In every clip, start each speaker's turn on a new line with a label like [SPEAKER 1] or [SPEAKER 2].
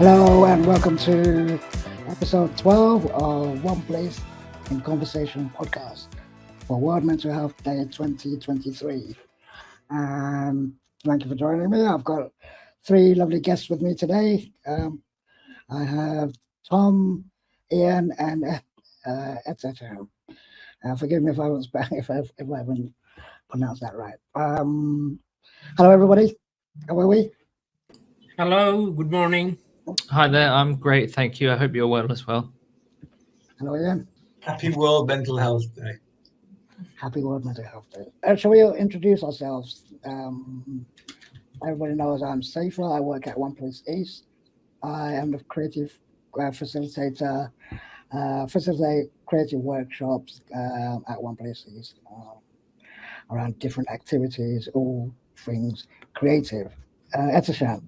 [SPEAKER 1] Hello and welcome to episode 12 of One Place in Conversation podcast for World Mental Health Day 2023. And thank you for joining me. I've got three lovely guests with me today. I have Tom, Ian, and Ehtesham. Forgive me if I was if I haven't pronounced that right. Hello, everybody. How are we?
[SPEAKER 2] Hello, good morning.
[SPEAKER 3] Hi there, I'm great, thank you. I hope you're well as well.
[SPEAKER 1] Hello, Ian.
[SPEAKER 4] Happy World Mental Health Day.
[SPEAKER 1] Happy World Mental Health Day. Shall we introduce ourselves? Everybody knows I'm Saifur. I work at One Place East. I am the creative facilitator, facilitate creative workshops at One Place East around different activities, all things creative. Ehtesham.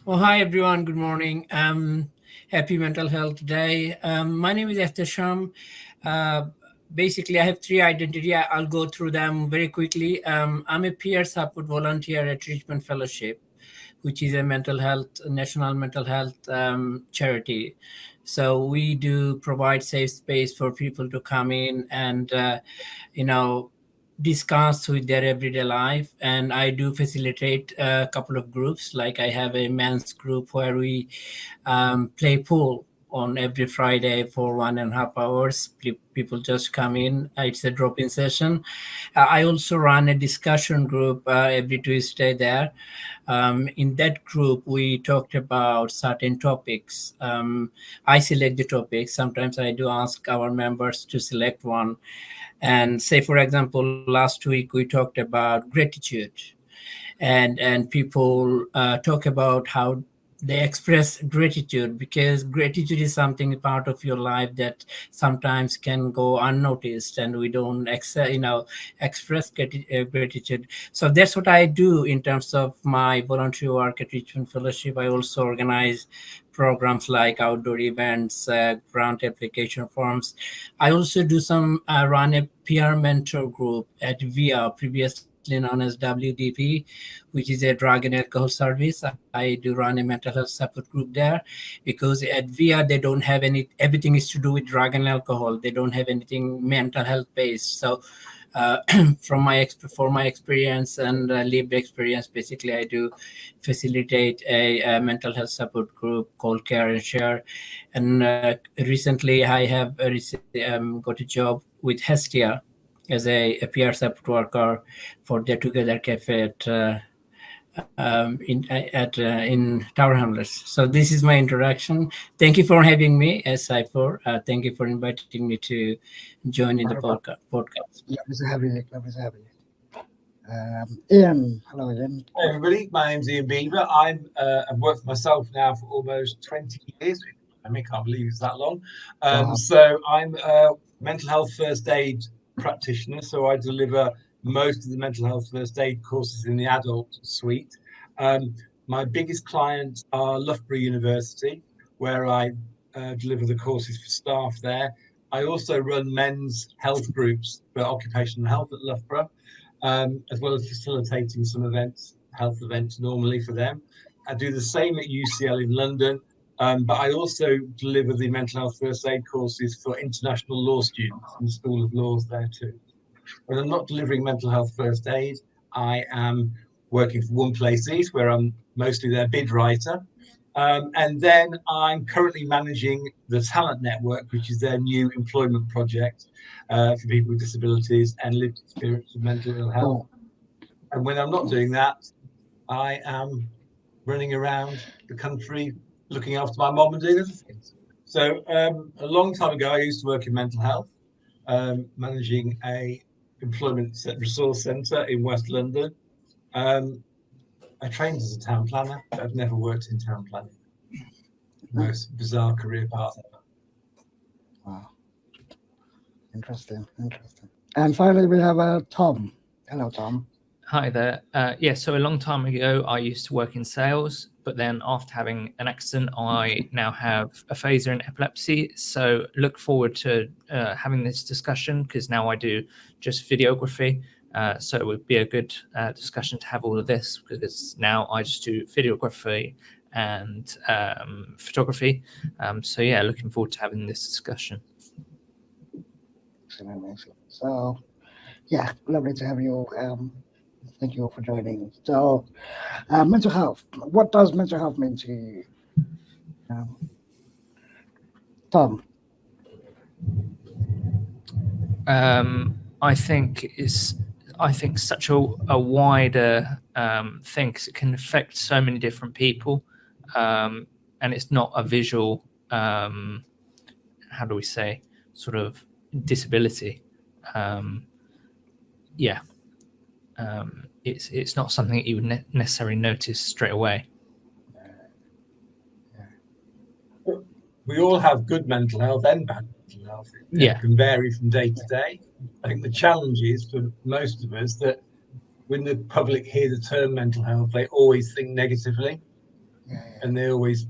[SPEAKER 2] Well, hi everyone, good morning. Happy Mental Health Day. My name is Ehtesham. Basically, I have three identities. I'll go through them very quickly. I'm a peer support volunteer at Richmond Fellowship, which is a national mental health charity. So we do provide safe space for people to come in and, discuss with their everyday life. And I do facilitate a couple of groups. Like I have a men's group where we play pool on every Friday for 1.5 hours. People just come in. It's a drop-in session. I also run a discussion group every Tuesday there. In that group, we talked about certain topics. I select the topics. Sometimes I do ask our members to select one. And say, for example, last week we talked about gratitude, and people talk about how they express gratitude, because gratitude is something part of your life that sometimes can go unnoticed, and we don't express gratitude. So that's what I do in terms of my volunteer work at Richmond Fellowship. I also organize programs like outdoor events, grant application forms. I also do run a peer mentor group at VIA, previously known as WDP, which is a drug and alcohol service. I do run a mental health support group there, because at VIA they don't have everything is to do with drug and alcohol. They don't have anything mental health based. So for my experience and lived experience, basically I do facilitate a mental health support group called Care and Share. And recently I have got a job with Hestia as a peer support worker for their Together Cafe in Tower Hamlets. So this is my introduction. Thank you for having me, Saifur. Thank you for inviting me to join in the podcast.
[SPEAKER 1] Lovely to have you. Lovely to have you. Ian. Hello, Ian.
[SPEAKER 4] Hey everybody, my name's Ian Beever. I've worked for myself now for almost 20 years. I can't believe it's that long.
[SPEAKER 1] Wow.
[SPEAKER 4] So I'm a mental health first aid practitioner. So I deliver most of the mental health first aid courses in the adult suite. My biggest clients are Loughborough University, where I deliver the courses for staff there. I also run men's health groups for occupational health at Loughborough, as well as facilitating some health events normally for them. I do the same at UCL in London, but I also deliver the mental health first aid courses for international law students in the School of Laws there too. When I'm not delivering mental health first aid, I am working for One Place East, where I'm mostly their bid writer. And then I'm currently managing the Talent Network, which is their new employment project for people with disabilities and lived experience of mental ill health. And when I'm not doing that, I am running around the country looking after my mom and doing other things. So a long time ago, I used to work in mental health, managing a employment resource centre in West London. I trained as a town planner, but I've never worked in town planning. Most bizarre career path ever.
[SPEAKER 1] Wow. Interesting. And finally, we have Tom. Hello, Tom.
[SPEAKER 3] Hi there. So a long time ago, I used to work in sales, but then after having an accident, I now have aphasia and epilepsy. So look forward to having this discussion, because now I do just videography. So it would be a good discussion to have all of this, because now I just do videography and photography. So yeah, looking forward to having this discussion.
[SPEAKER 1] Excellent. So yeah, lovely to have you. Thank you for joining. So mental health. What does mental health mean to you? Tom.
[SPEAKER 3] I think such a wider thing, because it can affect so many different people, and it's not a visual, how do we say, sort of disability. It's not something that you would necessarily notice straight away.
[SPEAKER 4] We all have good mental health and bad mental health. It can vary from day to day. I think the challenge is for most of us that when the public hear the term mental health, they always think negatively, and they always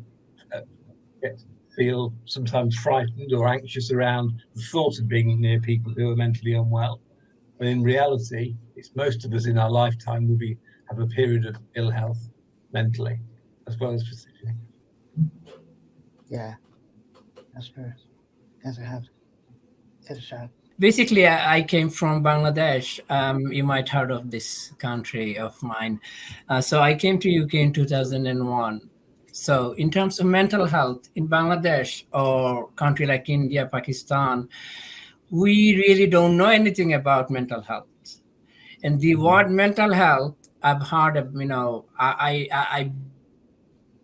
[SPEAKER 4] feel sometimes frightened or anxious around the thought of being near people who are mentally unwell. But in reality, it's most of us in our lifetime will have a period of ill health mentally as well as physically.
[SPEAKER 1] Yeah, that's true. Yes, I have. Yes, sure.
[SPEAKER 2] Basically, I came from Bangladesh. You might heard of this country of mine. So I came to UK in 2001. So in terms of mental health in Bangladesh or country like India, Pakistan, we really don't know anything about mental health. And the word mental health, I've heard of, I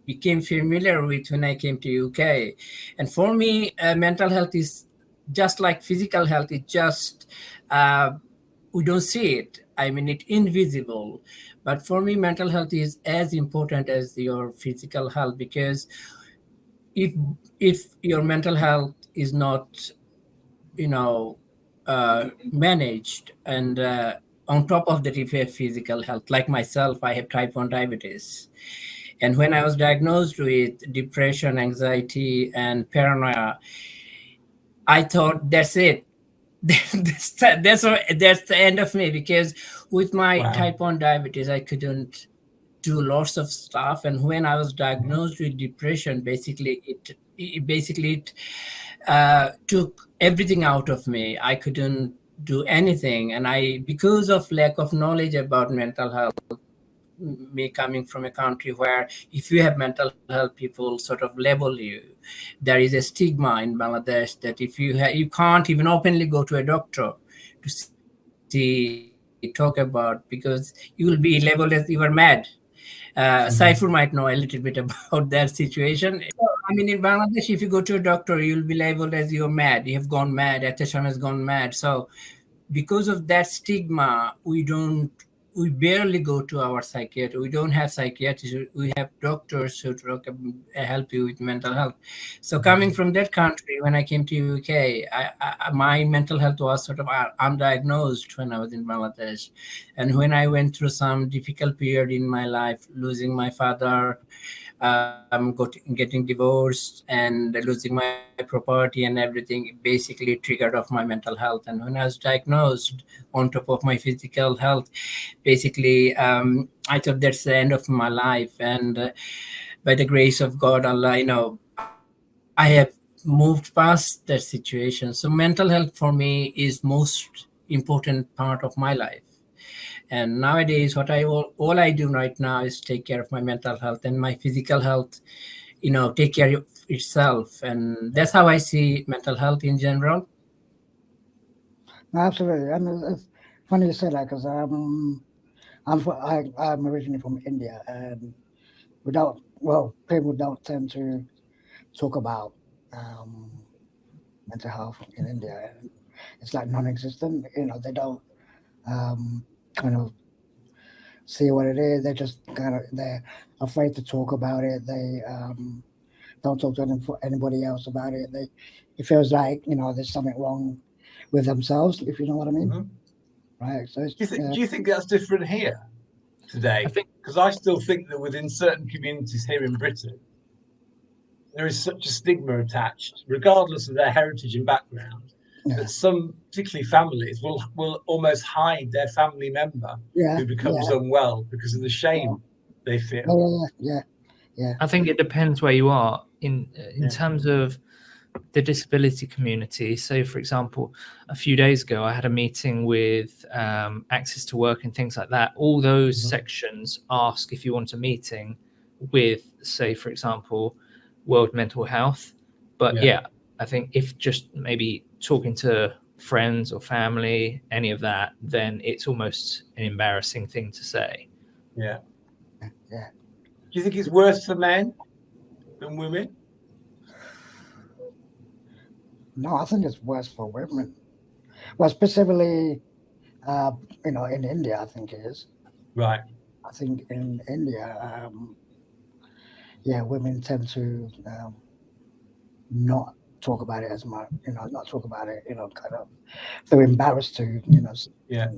[SPEAKER 2] became familiar with when I came to UK. And for me, mental health is just like physical health. It just, we don't see it. I mean, it's invisible. But for me, mental health is as important as your physical health, because if your mental health is not, managed, and on top of that, if you have physical health, like myself, I have type 1 diabetes. And when I was diagnosed with depression, anxiety, and paranoia, I thought that's it. that's the end of me, because with my type 1 diabetes, I couldn't do lots of stuff. And when I was diagnosed with depression, basically it took everything out of me. I couldn't do anything. And because of lack of knowledge about mental health, me coming from a country where if you have mental health, people sort of label you. There is a stigma in Bangladesh that if you can't even openly go to a doctor to talk about, because you will be labeled as you are mad. Saifur might know a little bit about that situation. I mean, in Bangladesh, if you go to a doctor, you'll be labeled as you're mad. You have gone mad. Ehtesham has gone mad. So because of that stigma, we barely go to our psychiatrist. We don't have psychiatrists. We have doctors who help you with mental health. So coming from that country, when I came to UK, my mental health was sort of undiagnosed when I was in Bangladesh. And when I went through some difficult period in my life, losing my father, getting divorced, and losing my property and everything, basically triggered off my mental health. And when I was diagnosed, on top of my physical health, basically I thought that's the end of my life. And by the grace of God, Allah, I have moved past that situation. So mental health for me is most important part of my life. And nowadays, all I do right now is take care of my mental health, and my physical health, take care of itself. And that's how I see mental health in general.
[SPEAKER 1] Absolutely. And it's funny you say that, because I'm originally from India, and people don't tend to talk about mental health in India. And it's like non-existent. They don't kind of see what it is. They're afraid to talk about it. They don't talk to anybody else about it. It feels like there's something wrong with themselves, if you know what I mean. Mm-hmm. Right. So
[SPEAKER 4] do you think that's different here today? Because I still think that within certain communities here in Britain, there is such a stigma attached, regardless of their heritage and background, that some, particularly families, will almost hide their family member who becomes unwell because of the shame they feel.
[SPEAKER 1] Yeah. Yeah.
[SPEAKER 3] I think it depends where you are in terms of the disability community. So, for example, a few days ago, I had a meeting with Access to Work and things like that. All those sections ask if you want a meeting with, say, for example, World Mental Health. But yeah, I think if just maybe talking to friends or family, any of that, then it's almost an embarrassing thing to say.
[SPEAKER 4] Yeah.
[SPEAKER 1] Yeah.
[SPEAKER 4] Do you think it's worse for men than women?
[SPEAKER 1] No, I think it's worse for women. Well, specifically, in India, I think it is.
[SPEAKER 4] Right.
[SPEAKER 1] I think in India, women tend to not talk about it as much. Not talk about it. Kind of they're embarrassed to.
[SPEAKER 4] Yeah.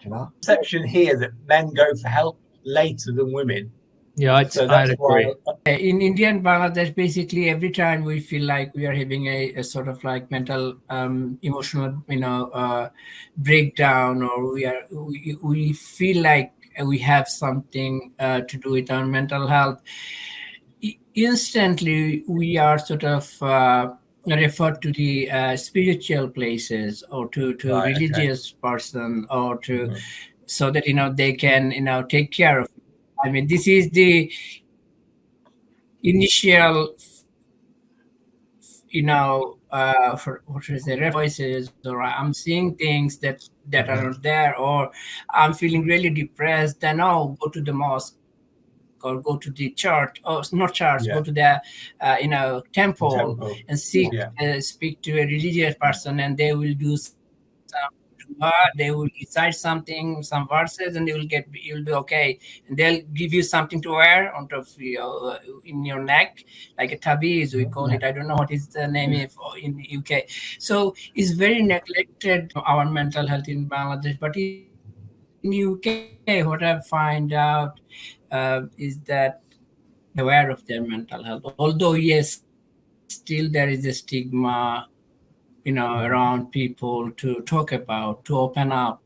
[SPEAKER 1] You know.
[SPEAKER 4] Perception here that men go for help later than women.
[SPEAKER 3] Yeah, I'd agree.
[SPEAKER 2] In India and Bangladesh, basically every time we feel like we are having a sort of like mental, emotional, breakdown, or we feel like we have something to do with our mental health, instantly we are sort of referred to the spiritual places, or to
[SPEAKER 4] Right,
[SPEAKER 2] religious person, or to so that they can take care of. I mean, this is the initial, for what should I say, voices, or I'm seeing things that are not there, or I'm feeling really depressed. Then go to the mosque, or go to the church, or not church, go to the temple and speak to a religious person, and they will do they will recite something, some verses, and you'll be okay, and they'll give you something to wear on top of in your neck, like a tabiz we call it. I don't know what is the name in the UK. So it's very neglected, our mental health in Bangladesh. But in UK, what I find out is that aware of their mental health, although yes, still there is a stigma around people to talk about, to open up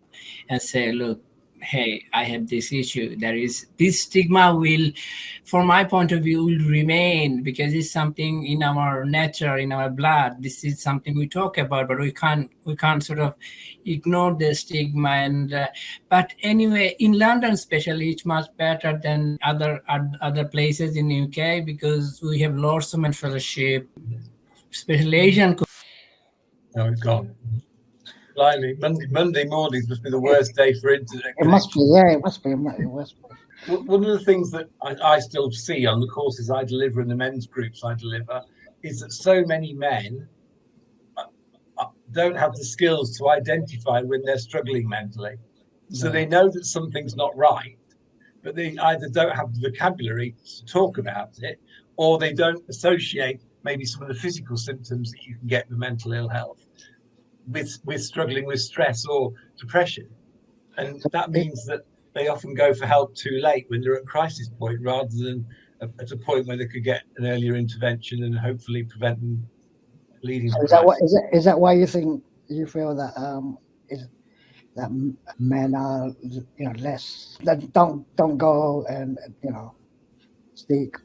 [SPEAKER 2] and say, look, hey, I have this issue. There is this stigma will, from my point of view, will remain, because it's something in our nature, in our blood. This is something we talk about, but we can't sort of ignore the stigma. And but anyway, in London especially, it's much better than other places in the UK, because we have lots of mental fellowship, especially Asian.
[SPEAKER 4] No, it's gone. Blimey, Monday mornings must be the worst day for internet
[SPEAKER 1] It must be,
[SPEAKER 4] connection.
[SPEAKER 1] it must be.
[SPEAKER 4] One of the things that I still see on the courses I deliver and the men's groups I deliver is that so many men don't have the skills to identify when they're struggling mentally. So they know that something's not right, but they either don't have the vocabulary to talk about it, or they don't associate maybe some of the physical symptoms that you can get with mental ill health with struggling with stress or depression. And that means that they often go for help too late, when they're at crisis point, rather than at a point where they could get an earlier intervention and hopefully prevent them leading to crisis.
[SPEAKER 1] Is that why you feel that that men are less, that don't go and seek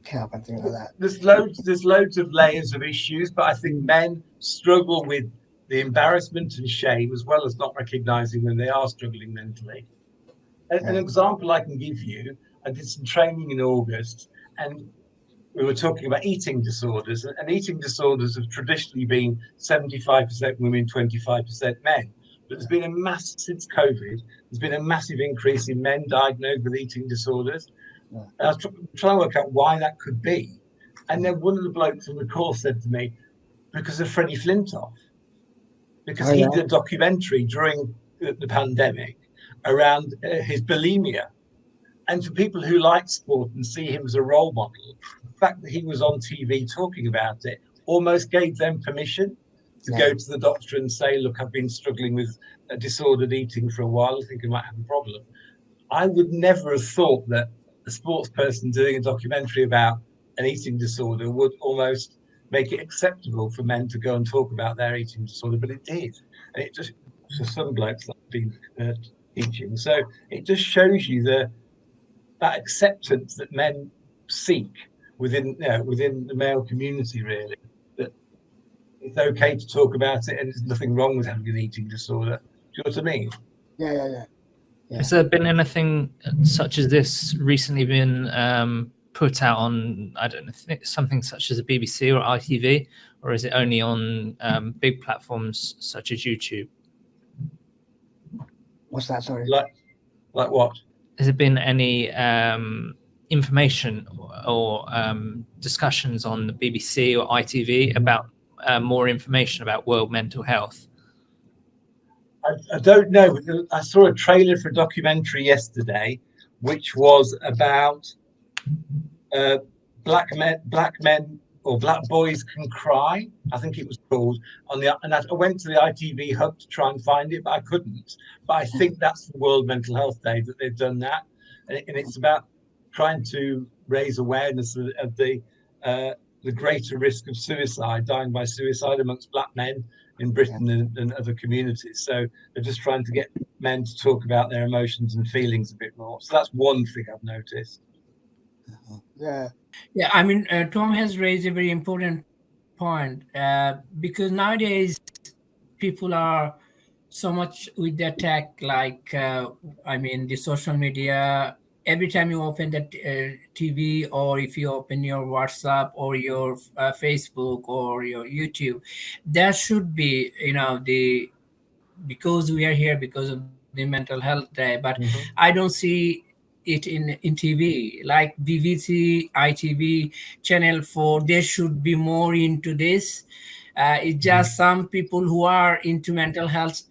[SPEAKER 1] help and things like that?
[SPEAKER 4] There's loads of layers of issues, but I think men struggle with the embarrassment and shame, as well as not recognizing when they are struggling mentally. An example I can give you: I did some training in August, and we were talking about eating disorders, and eating disorders have traditionally been 75% women, 25% men. But there's been a massive, since COVID, there's been a massive increase in men diagnosed with eating disorders. And I was trying to work out why that could be. And then one of the blokes on the course said to me, because of Freddie Flintoff, because he did a documentary during the pandemic around his bulimia. And for people who like sport and see him as a role model, the fact that he was on TV talking about it almost gave them permission to go to the doctor and say, look, I've been struggling with disordered eating for a while, I think I might have a problem. I would never have thought that a sports person doing a documentary about an eating disorder would almost make it acceptable for men to go and talk about their eating disorder, but it did. And it just, for some blokes that I've been teaching. So it just shows you that acceptance that men seek within the male community, really, that it's okay to talk about it and there's nothing wrong with having an eating disorder. Do you know what I mean?
[SPEAKER 1] Yeah.
[SPEAKER 3] Has there been anything such as this recently been put out on, I don't know, something such as the BBC or ITV, or is it only on big platforms such as YouTube?
[SPEAKER 1] What's that? Sorry.
[SPEAKER 4] Like what?
[SPEAKER 3] Has there been any information or discussions on the BBC or ITV about more information about World Mental Health?
[SPEAKER 4] I don't know. I saw a trailer for a documentary yesterday, which was about black men or black boys can cry. I think it was called and I went to the ITV hub to try and find it, but I couldn't. But I think that's the World Mental Health Day that they've done that, and it's about trying to raise awareness of the greater risk of suicide, dying by suicide amongst black men in Britain and other communities. So they're just trying to get men to talk about their emotions and feelings a bit more. So that's one thing I've noticed.
[SPEAKER 1] Yeah.
[SPEAKER 2] I mean, Tom has raised a very important point because nowadays people are so much with their tech, like the social media. Every time you open the TV, or if you open your WhatsApp or your Facebook or your YouTube, there should be, because we are here because of the mental health day, but I don't see it in TV, like BBC, ITV, Channel 4. They should be more into this. It's just some people who are into mental health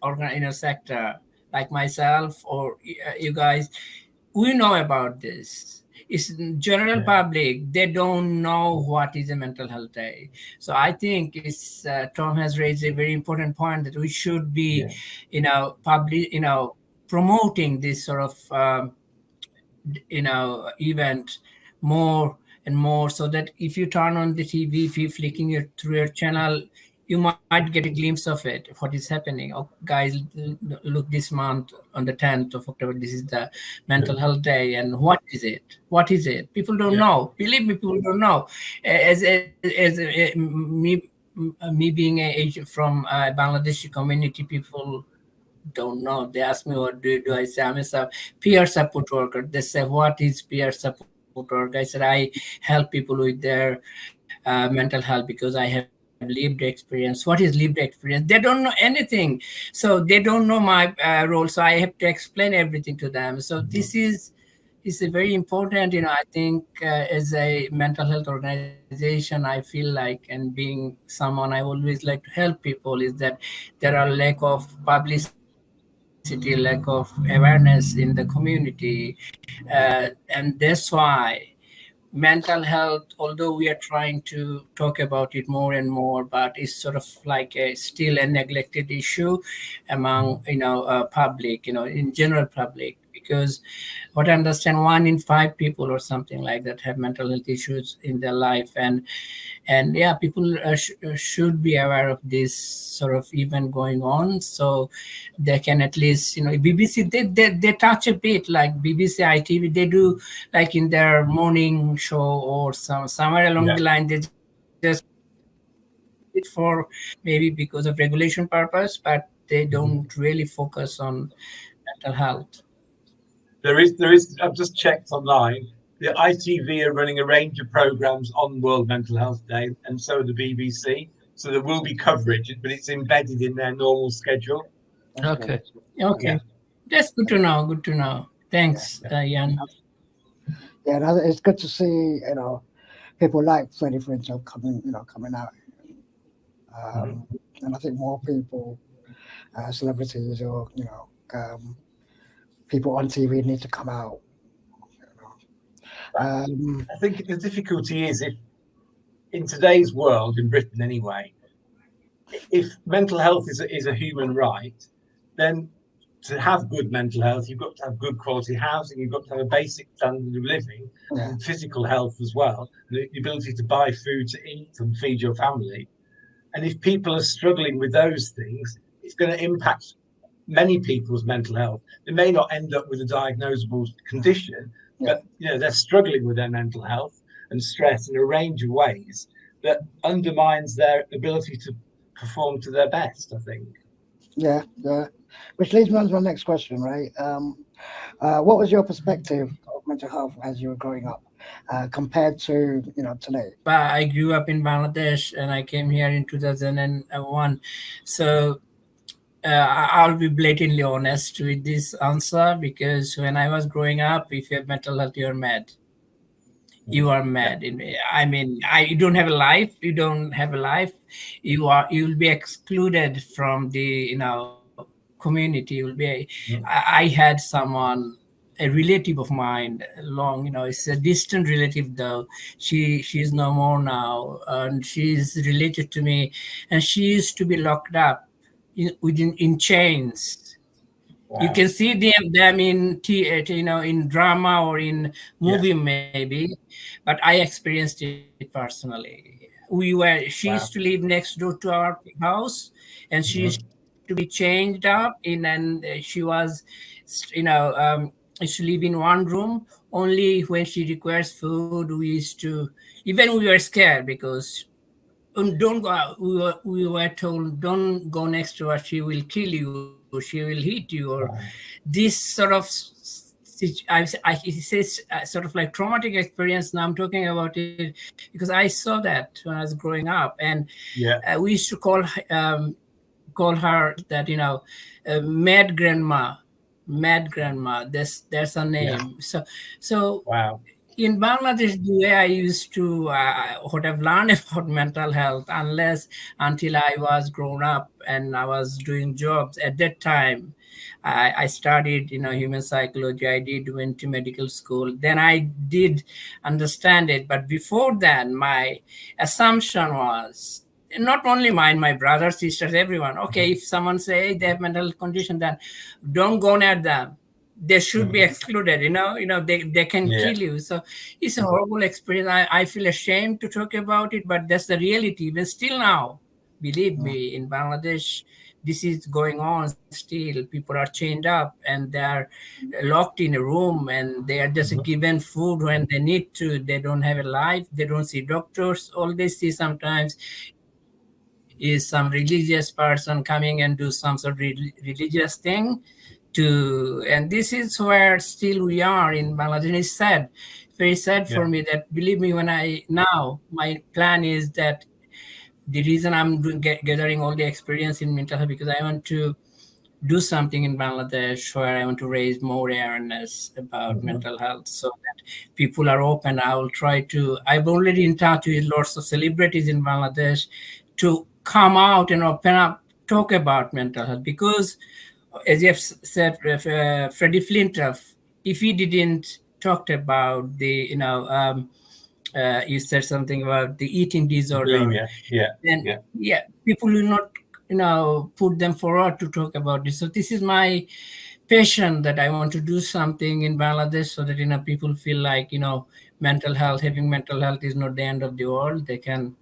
[SPEAKER 2] sector, like myself or you guys, we know about this. It's general public, they don't know what is a mental health day. So I think it's Tom has raised a very important point that we should be promoting this sort of event more and more, so that if you turn on the TV, if you're flicking through your channel, you might get a glimpse of it, what is happening. Oh, guys, look, this month on the 10th of October, this is the mental health day, and what is it? People don't know. Believe me, people don't know. As me being from Bangladeshi community, people don't know. They ask me, what do you do? I say, I'm a peer support worker. They say, what is peer support worker? I said, I help people with their mental health because I have lived experience. What is lived experience? They don't know anything. So they don't know my role. So I have to explain everything to them. So this is a very important, I think as a mental health organization, I feel like, and being someone I always like to help people, is that there are lack of publicity, lack of awareness in the community. And that's why mental health, although we are trying to talk about it more and more, but it's sort of like still a neglected issue among public, in general public, because what I understand, 1 in 5 people or something like that have mental health issues in their life. And people should be aware of this sort of event going on, so they can at least, BBC, they touch a bit, like BBC, ITV, they do, like in their morning show or somewhere along the line, they just it for maybe because of regulation purpose, but they don't really focus on mental health.
[SPEAKER 4] There is. I've just checked online. The ITV are running a range of programs on World Mental Health Day, and so are the BBC. So there will be coverage, but it's embedded in their normal schedule.
[SPEAKER 3] Okay.
[SPEAKER 2] That's good to know. Good to know. Thanks, Jan.
[SPEAKER 1] Yeah, it's good to see, people like Freddie Prinze coming out. And I think more people, celebrities or, people on TV need to come out.
[SPEAKER 4] I think the difficulty is, if in today's world, in Britain anyway, if mental health is a human right, then to have good mental health, you've got to have good quality housing, you've got to have a basic standard of living, and physical health as well, the ability to buy food to eat and feed your family. And if people are struggling with those things, it's going to impact many people's mental health. They may not end up with a diagnosable condition, but they're struggling with their mental health and stress in a range of ways that undermines their ability to perform to their best, I think.
[SPEAKER 1] Yeah. Which leads me on to my next question, right? What was your perspective of mental health as you were growing up, compared to today?
[SPEAKER 2] I grew up in Bangladesh and I came here in 2001. So I'll be blatantly honest with this answer, because when I was growing up, if you have mental health, you're mad. You are mad. I mean, you don't have a life. You don't have a life. You'll be excluded from the community. You'll be. I had someone, a relative of mine, it's a distant relative though. She's no more now, and she's related to me, and she used to be locked up in chains.
[SPEAKER 4] Wow.
[SPEAKER 2] You can see them in in drama or in movie maybe, but I experienced it personally. She used to live next door to our house, and she used to be changed up and she was, used to live in one room. Only when she requires food, we used to, even we were scared because don't go out. We were told, don't go next to her, she will kill you, she will hit you, or this sort of it says sort of like traumatic experience. Now I'm talking about it because I saw that when I was growing up, and we used to call her that, mad grandma. That's her name. So
[SPEAKER 4] Wow.
[SPEAKER 2] in Bangladesh, the way I used to, what I've learned about mental health, until I was grown up and I was doing jobs at that time. I studied, human psychology. Went to medical school. Then I did understand it. But before that, my assumption was, not only mine, my brothers, sisters, everyone. Okay, if someone say they have mental condition, then don't go near them. They should be excluded. They can kill you. So it's a horrible experience. I feel ashamed to talk about it, but that's the reality. Even still now, believe me, in Bangladesh, this is going on still. People are chained up and they are locked in a room, and they are just given food when they need to. They don't have a life. They don't see doctors. All they see sometimes is some religious person coming and do some sort of religious thing. And this is where still we are in Bangladesh. It's sad, very sad for me that, believe me, now my plan is that the reason I'm gathering all the experience in mental health, because I want to do something in Bangladesh where I want to raise more awareness about mental health, so that people are open. I've already in touch with lots of celebrities in Bangladesh to come out and open up, talk about mental health, because as you have said, Freddie Flintoff, if he didn't talk about the, you said something about the eating disorder, then people will not, put them forward to talk about this. So this is my passion, that I want to do something in Bangladesh so that, people feel like, having mental health is not the end of the world. They can,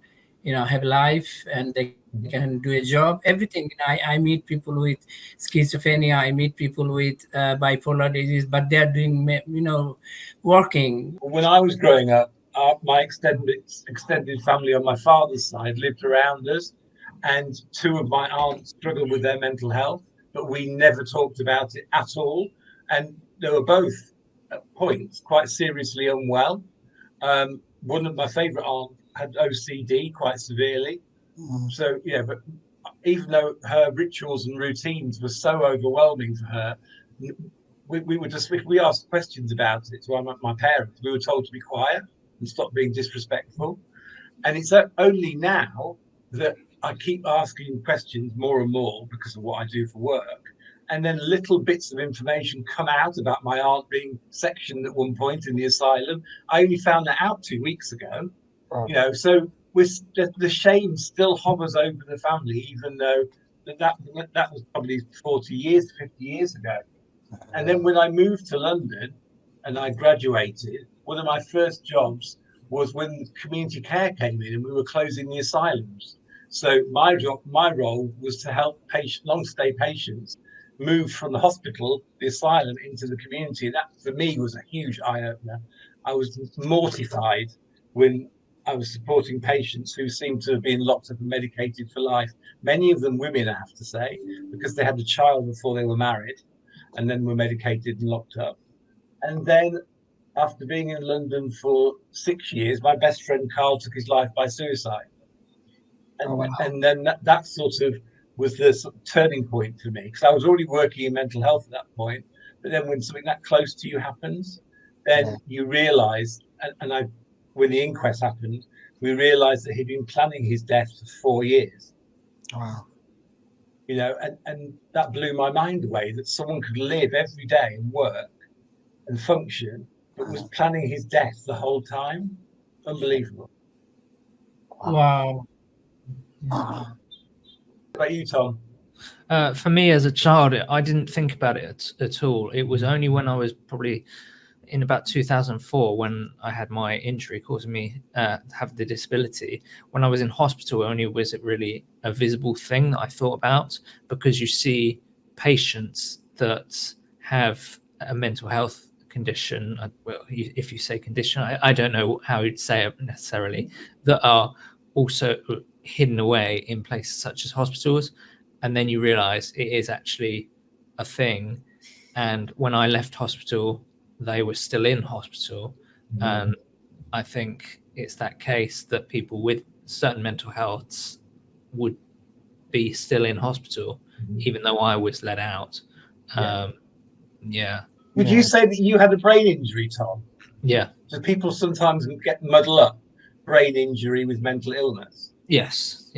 [SPEAKER 2] have life, and they can do a job, everything. I meet people with schizophrenia, I meet people with bipolar disease, but they're doing, working.
[SPEAKER 4] When I was growing up, my extended family on my father's side lived around us, and two of my aunts struggled with their mental health, but we never talked about it at all. And they were both at points quite seriously unwell. One of my favourite aunts had OCD quite severely. So, but even though her rituals and routines were so overwhelming for her, we asked questions about it to my parents. We were told to be quiet and stop being disrespectful. And it's only now that I keep asking questions more and more because of what I do for work. And then little bits of information come out about my aunt being sectioned at one point in the asylum. I only found that out 2 weeks ago. So the shame still hovers over the family, even though that was probably 40 years, 50 years ago. And then when I moved to London and I graduated, one of my first jobs was when community care came in and we were closing the asylums. So my role was to help long stay patients moved from the hospital, the asylum, into the community. That for me was a huge eye-opener. I was mortified when I was supporting patients who seemed to have been locked up and medicated for life. Many of them women, I have to say, because they had a child before they were married and then were medicated and locked up. And then after being in London for 6 years, my best friend Carl took his life by suicide. And,
[SPEAKER 1] Oh, wow.
[SPEAKER 4] and then that sort of was the sort of turning point for me, because I was already working in mental health at that point. But then when something that close to you happens, then you realise, and when the inquest happened, we realised that he'd been planning his death for 4 years.
[SPEAKER 1] Wow.
[SPEAKER 4] You know, and that blew my mind away, that someone could live every day and work and function, but was planning his death the whole time. Unbelievable.
[SPEAKER 2] Wow.
[SPEAKER 4] What about you, Tom?
[SPEAKER 3] For me as a child, I didn't think about it at all. It was only when I was probably in about 2004 when I had my injury causing me to have the disability. When I was in hospital, only was it really a visible thing that I thought about, because you see patients that have a mental health condition, well, if you say condition, I don't know how you'd say it necessarily, that are also hidden away in places such as hospitals. And then you realize it is actually a thing. And when I left hospital, they were still in hospital. And I think it's that case that people with certain mental healths would be still in hospital, even though I was let out.
[SPEAKER 4] Would you say that you had a brain injury, Tom?
[SPEAKER 3] Yeah.
[SPEAKER 4] So people sometimes get muddled up brain injury with mental illness.
[SPEAKER 3] Yes.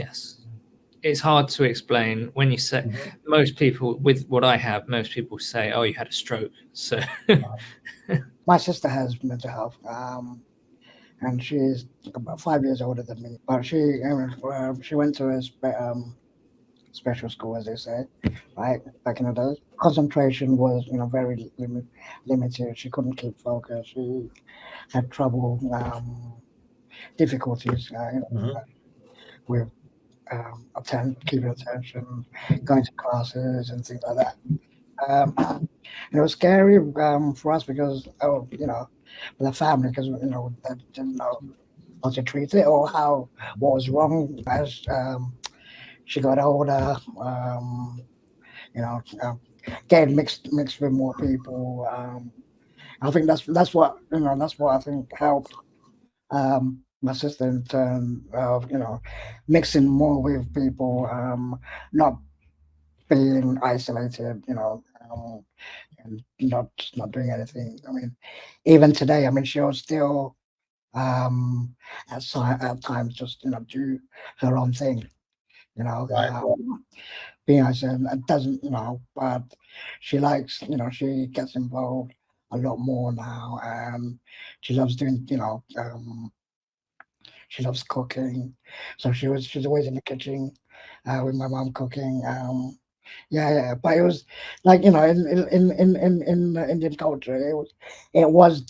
[SPEAKER 3] It's hard to explain when you say most people with what I have, most people say, oh, you had a stroke. So
[SPEAKER 1] My sister has mental health, and she's about 5 years older than me. But she went to a special school, as they say, right, back in the day. Concentration was, very limited. She couldn't keep focus. She had trouble, difficulties, with keeping attention, going to classes and things like that. And it was scary for us because, with the family, because they didn't know how to treat it or what was wrong. As she got older, getting mixed with more people. I think that's what I think helped my sister in terms of mixing more with people, not being isolated, and not doing anything. I mean, even today, she was still at times just do her own thing, being isolated. It doesn't, but she likes, she gets involved a lot more now, and she loves doing, she loves cooking, so she's always in the kitchen with my mom cooking. But it was like, in the Indian culture, it was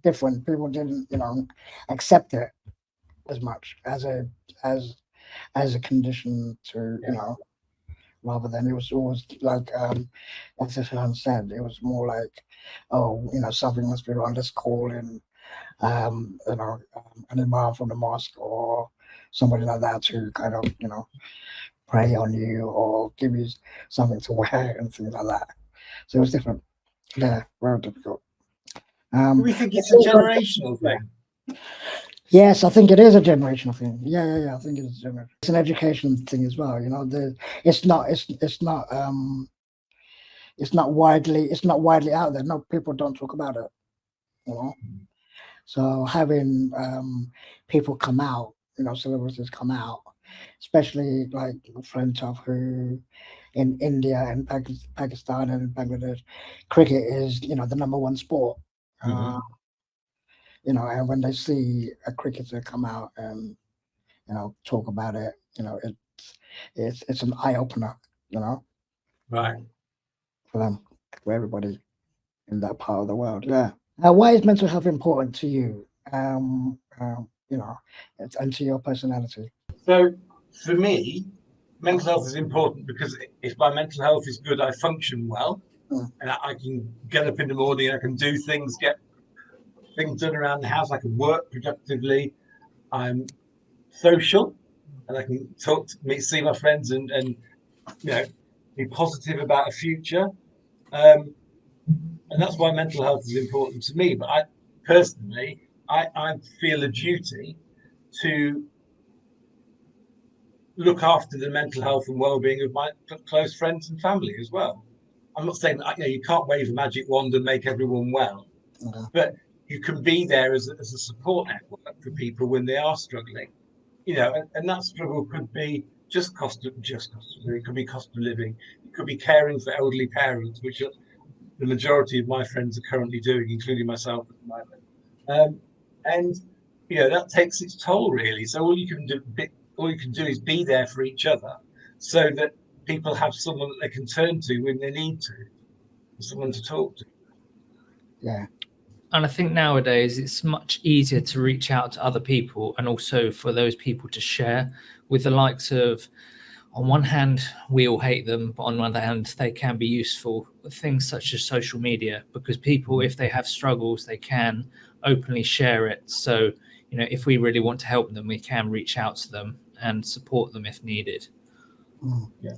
[SPEAKER 1] different. People didn't accept it as much as a condition to rather than it was always like as Ehtesham said, it was more like, oh, something must be wrong, let's call in an imam from the mosque or somebody like that to kind of pray on you or give you something to wear and things like that. So it was different. Yeah, very difficult.
[SPEAKER 4] Do we think it's a generational thing?
[SPEAKER 1] Yes, I think it is a generational thing. Yeah. I think it's it's an education thing as well. It's not widely out there. No, people don't talk about it. So having people come out, celebrities come out, especially like Flintov, who in India and Pakistan and Bangladesh, cricket is the number one sport. And when they see a cricketer come out and talk about it, it's an eye opener,
[SPEAKER 4] right,
[SPEAKER 1] for them, for everybody in that part of the world. Yeah. Why is mental health important to you? And to your personality?
[SPEAKER 4] So for me, mental health is important because if my mental health is good, I function well,
[SPEAKER 1] Mm.
[SPEAKER 4] and I can get up in the morning, I can do things, get things done around the house, I can work productively, I'm social, and I can talk, see my friends, and be positive about a future. And that's why mental health is important to me. But I personally, I feel a duty to look after the mental health and well-being of my close friends and family as well. I'm not saying that you can't wave a magic wand and make everyone well, but you can be there as a support network for people when they are struggling. And that struggle could be just cost of living. It could be cost of living. It could be caring for elderly parents, which the majority of my friends are currently doing, including myself at the moment. And that takes its toll, really. So all you can do is be there for each other, so that people have someone that they can turn to when they need to, someone to talk to.
[SPEAKER 1] Yeah.
[SPEAKER 3] And I think nowadays it's much easier to reach out to other people, and also for those people to share with the likes of, on one hand, we all hate them, but on the other hand, they can be useful. Things such as social media, because people, if they have struggles, they can openly share it. So, if we really want to help them, we can reach out to them and support them if needed.
[SPEAKER 4] Yeah.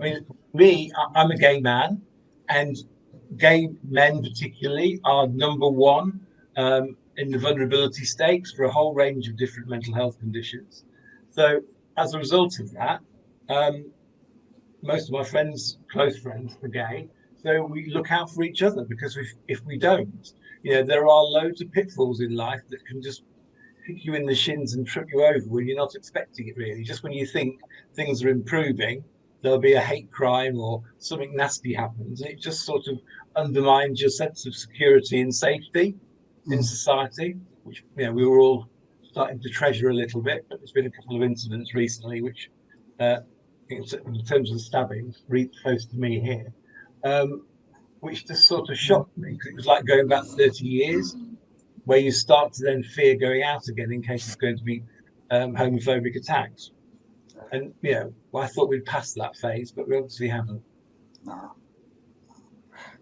[SPEAKER 4] I mean, I'm a gay man, and gay men particularly are number one in the vulnerability stakes for a whole range of different mental health conditions. So as a result of that, most of my friends, close friends, are gay. So we look out for each other, because if we don't, there are loads of pitfalls in life that can just kick you in the shins and trip you over when you're not expecting it, really. Just when you think things are improving, there'll be a hate crime or something nasty happens. And it just sort of undermines your sense of security and safety in society, which we were all starting to treasure a little bit. But there's been a couple of incidents recently, which in terms of the stabbings, really close to me here, which just sort of shocked me, because it was like going back 30 years, where you start to then fear going out again in case there's going to be homophobic attacks. And I thought we'd passed that phase, but we obviously haven't.
[SPEAKER 1] No.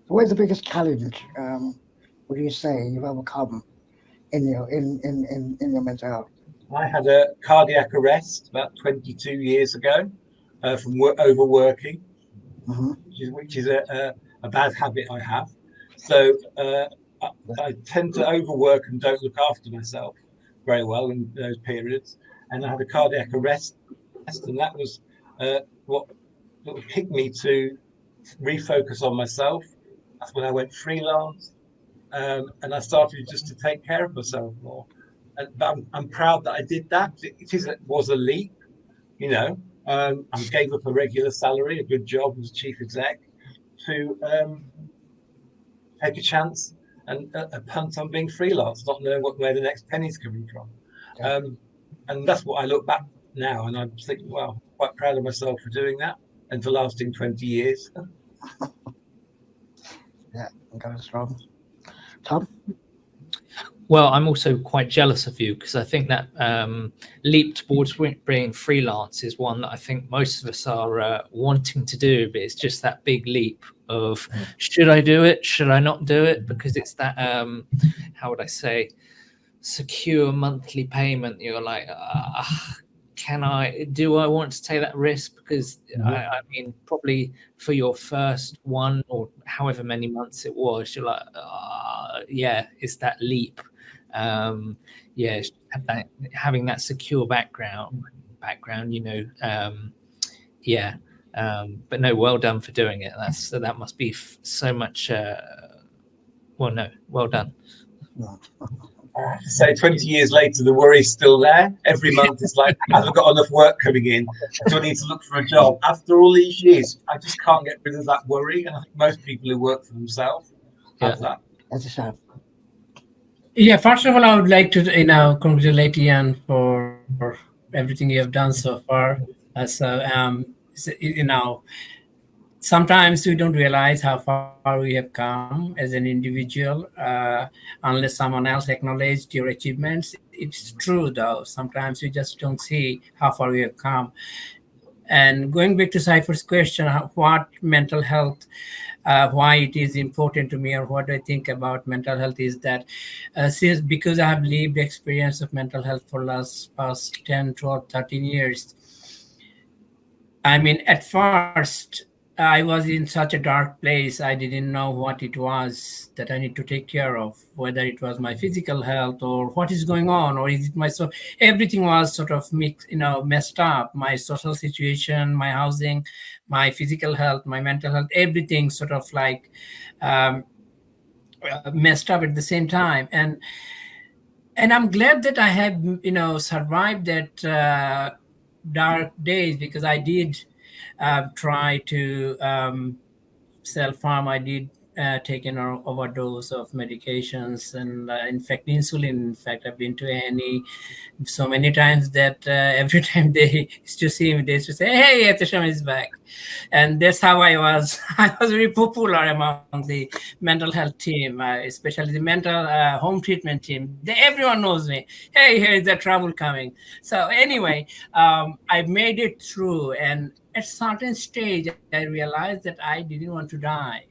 [SPEAKER 1] So where's the biggest challenge would you say you've overcome in your mental health?
[SPEAKER 4] I had a cardiac arrest about 22 years ago from overworking, which is a bad habit I have. So I tend to overwork and don't look after myself very well in those periods. And I had a cardiac arrest, and that was what sort of kicked me to refocus on myself. That's when I went freelance, and I started just to take care of myself more. But I'm proud that I did that. It was a leap, I gave up a regular salary, a good job as chief exec, to take a chance and a punt on being freelance, not knowing where the next penny's coming from. Yeah. And that's what I look back now, and I think, well, quite proud of myself for doing that and for lasting 20 years.
[SPEAKER 1] Yeah, I'm going strong. Tom?
[SPEAKER 3] Well, I'm also quite jealous of you, because I think that leap towards being freelance is one that I think most of us are wanting to do, but it's just that big leap of, should I do it? Should I not do it? Because it's that, how would I say, secure monthly payment. You're like, do I want to take that risk? Because I mean, probably for your first one or however many months it was, you're like, it's that leap. Having that secure background, but no, well done for doing it. That must be so much. Well done.
[SPEAKER 4] I have to say, 20 years later, the worry's still there. Every month it's like, have I got enough work coming in? Do I need to look for a job? After all these years, I just can't get rid of that worry. And I think most people who work for themselves have that.
[SPEAKER 1] That's a shame.
[SPEAKER 2] Yeah, first of all, I would like to congratulate Ian for everything you have done so far. Sometimes we don't realize how far we have come as an individual unless someone else acknowledged your achievements. It's true, though. Sometimes we just don't see how far we have come. And going back to Saifur's question, what mental health, why it is important to me, or what I think about mental health is that since because I have lived experience of mental health for last past 10, 12, 13 years. I mean, at first, I was in such a dark place. I didn't know what it was that I need to take care of, whether it was my physical health or what is going on, or is it my so everything was sort of mixed, messed up. My social situation, my housing, my physical health, my mental health, everything sort of like um, messed up at the same time. And I'm glad that I have survived that dark days, because I did try to self harm. I did take an overdose of medications, and in fact insulin. In fact, I've been to any so many times that every time they used to see me, they used to say, "Hey, Ehtesham is back," and that's how I was. I was very popular among the mental health team, especially the mental home treatment team. Everyone knows me. Hey, here is the trouble coming. So anyway, I made it through, and at certain stage, I realized that I didn't want to die.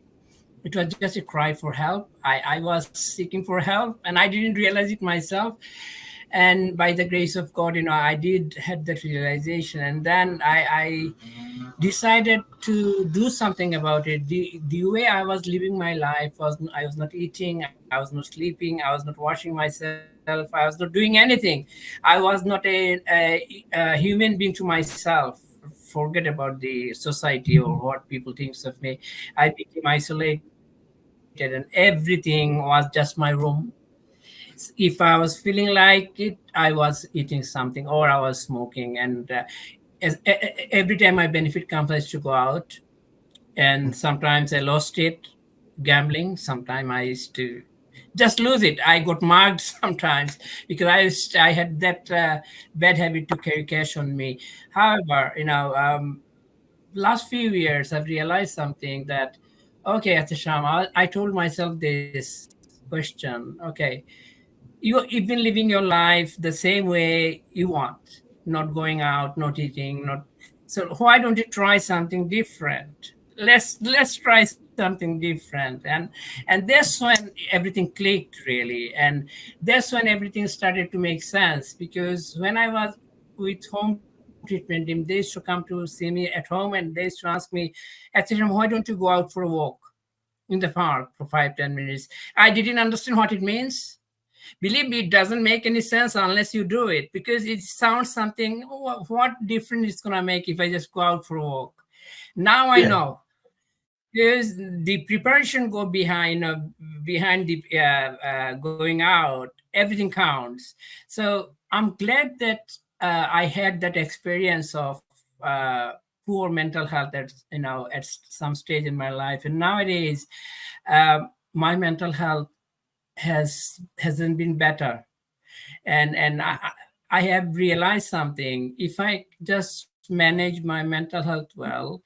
[SPEAKER 2] It was just a cry for help. I was seeking for help, and I didn't realize it myself. And by the grace of God, I did had that realization, and then I decided to do something about it. The way I was living my life was, I was not eating, I was not sleeping, I was not washing myself, I was not doing anything. I was not a human being to myself. Forget about the society or what people thinks of me. I became isolated, and everything was just my room. If I was feeling like it, I was eating something or I was smoking. And every time my benefit comes, I used to go out, and sometimes I lost it gambling. Sometimes I used to just lose it. I got mugged sometimes because I had that bad habit to carry cash on me. However, last few years I've realized something that, okay, Atisham, I told myself this question. Okay, you've been living your life the same way you want, not going out, not eating, not, so why don't you try something different? Let's try something different. And that's when everything clicked really. And that's when everything started to make sense, because when I was with home treatment team, they used to come to see me at home, and they used to ask me, Athiram, why don't you go out for a walk in the park for 5-10 minutes? I didn't understand what it means. Believe me, it doesn't make any sense unless you do it, because it sounds something, what difference it's going to make if I just go out for a walk? Now I
[SPEAKER 4] Yeah.
[SPEAKER 2] know, because the preparation go behind behind the going out, everything counts. So I'm glad that I had that experience of poor mental health at at some stage in my life. And nowadays my mental health hasn't been better. And I have realized something. If I just manage my mental health well,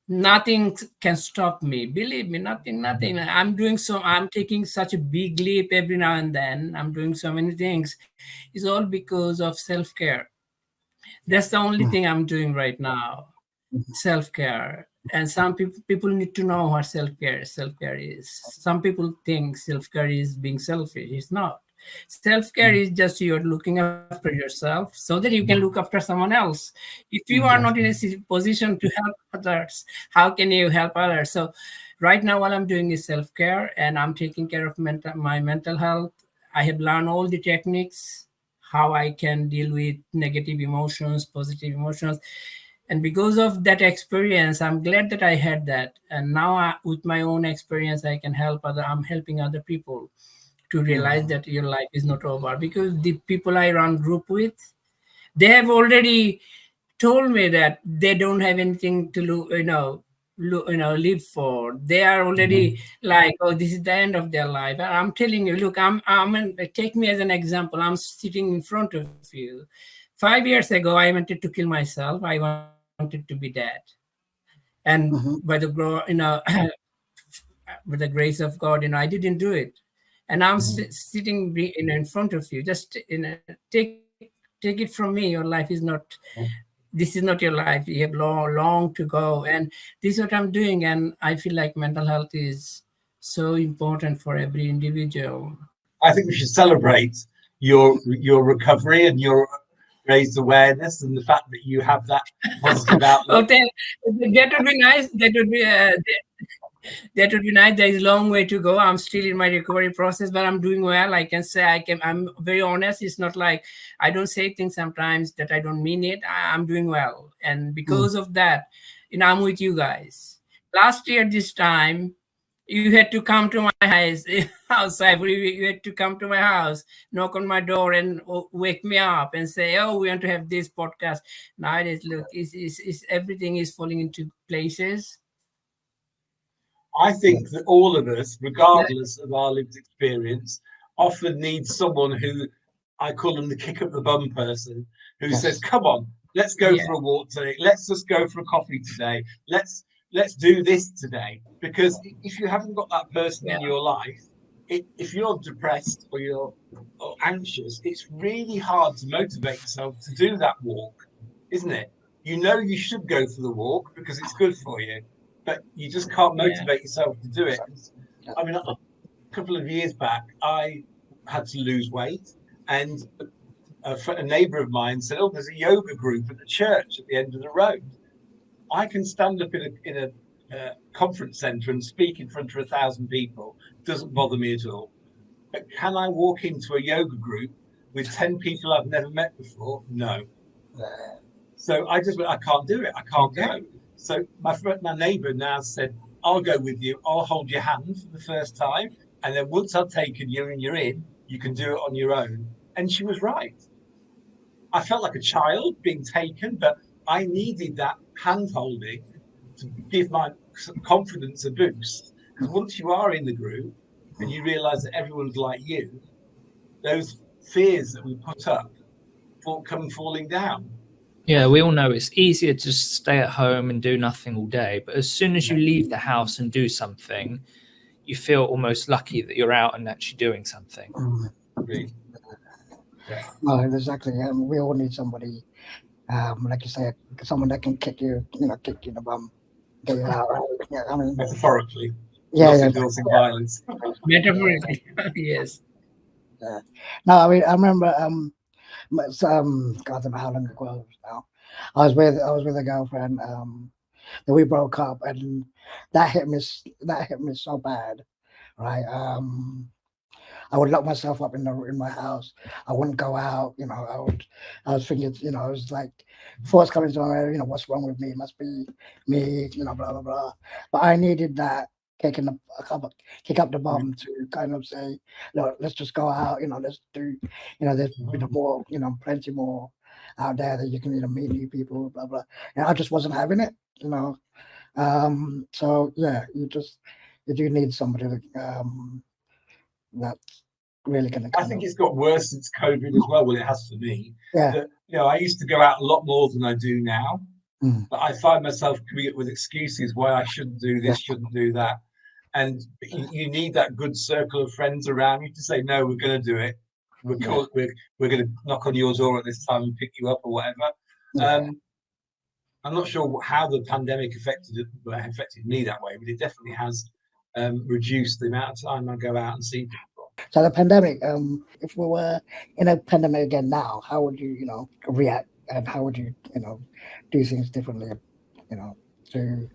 [SPEAKER 2] nothing can stop me. Believe me, nothing. I'm taking such a big leap every now and then. I'm doing so many things. It's all because of self-care. That's the only thing I'm doing right now. Self-care. And some people need to know what self-care is. Some people think self-care is being selfish. It's not. Self-care is just you're looking after yourself so that you can look after someone else. If you are not in a position to help others, how can you help others? So right now what I'm doing is self-care, and I'm taking care of my mental health. I have learned all the techniques, how I can deal with negative emotions, positive emotions. And because of that experience, I'm glad that I had that. And now with my own experience, I can I'm helping other people to realize that your life is not over, because the people I run group with, they have already told me that they don't have anything to live for. They are already like, oh, this is the end of their life. And I'm telling you, look, take me as an example. I'm sitting in front of you. 5 years ago, I wanted to kill myself. I wanted to be dead. And by the with the grace of God, I didn't do it. And I'm sitting in front of you. Just take it from me. Your life is not this is not your life. You have long to go, and this is what I'm doing. And I feel like mental health is so important for every individual.
[SPEAKER 4] I think we should celebrate your recovery and your raised awareness and the fact that you have that positive outlook.
[SPEAKER 2] Okay, that would be nice. That would be nice. There is a long way to go. I'm still in my recovery process, but I'm doing well. I can say I'm very honest. It's not like I don't say things sometimes that I don't mean it. I'm doing well, and because of that, I'm with you guys. Last year this time, you had to come to my house. You had to come to my house, knock on my door, and wake me up and say, "Oh, we want to have this podcast." Nowadays, look, is everything is falling into places.
[SPEAKER 4] I think that all of us, regardless of our lived experience, often need someone who, I call them the kick up the bum person, who says, "Come on, let's go for a walk today. Let's just go for a coffee today. Let's do this today." Because if you haven't got that person in your life, if you're depressed or you're anxious, it's really hard to motivate yourself to do that walk, isn't it? You know you should go for the walk because it's good for you, but you just can't motivate yourself to do it. I mean, a couple of years back, I had to lose weight, and a neighbour of mine said, "Oh, there's a yoga group at the church at the end of the road." I can stand up in a conference centre and speak in front of 1,000 people. Doesn't bother me at all. But can I walk into a yoga group with 10 people I've never met before? No. So I can't do it. I can't go. So my neighbour now said, "I'll go with you. I'll hold your hand for the first time. And then once I've taken you and you're in, you can do it on your own." And she was right. I felt like a child being taken, but I needed that hand holding to give my confidence a boost. Because once you are in the group and you realise that everyone's like you, those fears that we put up come falling down.
[SPEAKER 3] Yeah, we all know it's easier to just stay at home and do nothing all day. But as soon as you leave the house and do something, you feel almost lucky that you're out and actually doing something.
[SPEAKER 1] No, exactly. We all need somebody, like you said, someone that can kick you in the bum, get you out. Right? Yeah, I mean,
[SPEAKER 4] metaphorically.
[SPEAKER 1] Yeah,
[SPEAKER 4] not endorsing violence.
[SPEAKER 2] Metaphorically, yes.
[SPEAKER 1] Yeah. No, I mean, I remember. God, I don't know how long ago it was now. I was with a girlfriend. That we broke up, and that hit me so bad, right? I would lock myself up in my house. I wouldn't go out. I was thinking. I was like, thoughts coming to my head. What's wrong with me? It must be me. Blah blah blah. But I needed that kick up the bum to kind of say, look, let's just go out. Let's do. There's more. Plenty more out there that you can meet new people. Blah blah. And I just wasn't having it. So yeah, you do need somebody that's really going to.
[SPEAKER 4] I think it's got worse since COVID as well. Well, it has for me.
[SPEAKER 1] Yeah.
[SPEAKER 4] I used to go out a lot more than I do now, but I find myself coming up with excuses why I shouldn't do this, shouldn't do that, and you need that good circle of friends around you to say, "No, we're going to do it. We're going to knock on your door at this time and pick you up or whatever." Yeah. I'm not sure how the pandemic affected me that way, but it definitely has reduced the amount of time I go out and see people.
[SPEAKER 1] So the pandemic, if we were in a pandemic again now, how would you, react, and how would you, do things differently, to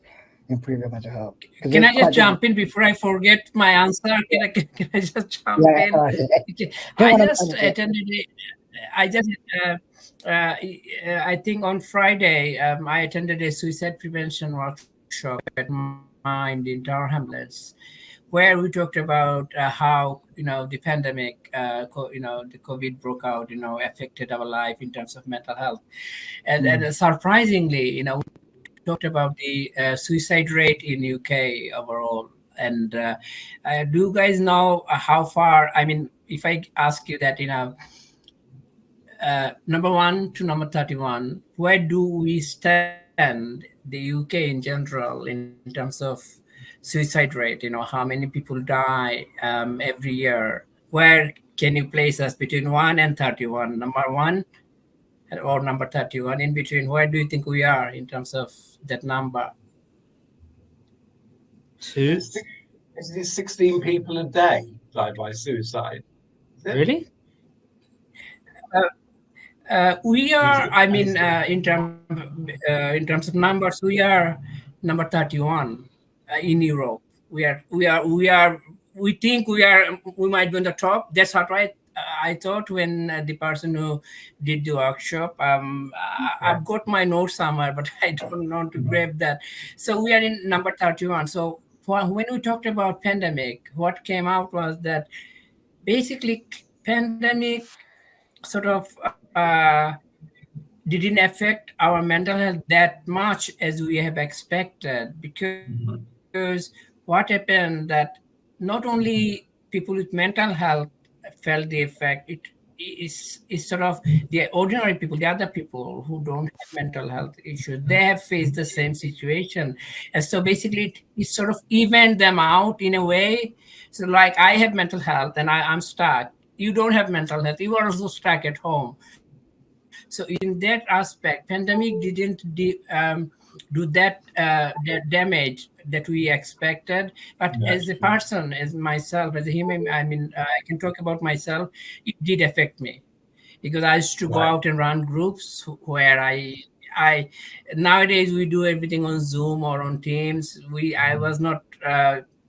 [SPEAKER 1] improve your mental health?
[SPEAKER 2] Can I just jump in before I forget my answer? Can I just jump in? I just attended it. I think on Friday, I attended a suicide prevention workshop at Mind in Tower Hamlets, where we talked about how the pandemic, the COVID broke out, affected our life in terms of mental health, and surprisingly, we talked about the suicide rate in UK overall. And do you guys know how far? I mean, if I ask you that, number 1 to number 31, where do we stand, the UK in general, in terms of suicide rate? How many people die every year? Where can you place us between 1 and 31? Number 1, or number 31 in between? Where do you think we are in terms of that number?
[SPEAKER 3] Two.
[SPEAKER 4] Is it 16 people a day die by suicide? Is it?
[SPEAKER 3] Really?
[SPEAKER 2] We are, I mean,
[SPEAKER 4] Is-
[SPEAKER 2] in terms of numbers, we are number 31 in Europe. We think we might be on the top. That's not right. I thought when the person who did the workshop, I've got my notes somewhere, but I don't know to grab that. So we are in number 31. So when we talked about pandemic, what came out was that basically pandemic sort of didn't affect our mental health that much as we have expected, because what happened that not only people with mental health felt the effect, is sort of the ordinary people, the other people who don't have mental health issues, they have faced the same situation. And so basically it sort of evened them out in a way. So like I have mental health and I'm stuck, you don't have mental health, you are also stuck at home. So in that aspect, pandemic didn't do that damage that we expected. But as a person, as myself, as a human, I mean, I can talk about myself. It did affect me because I used to go
[SPEAKER 4] Right.
[SPEAKER 2] out and run groups where I nowadays we do everything on Zoom or on Teams. I was not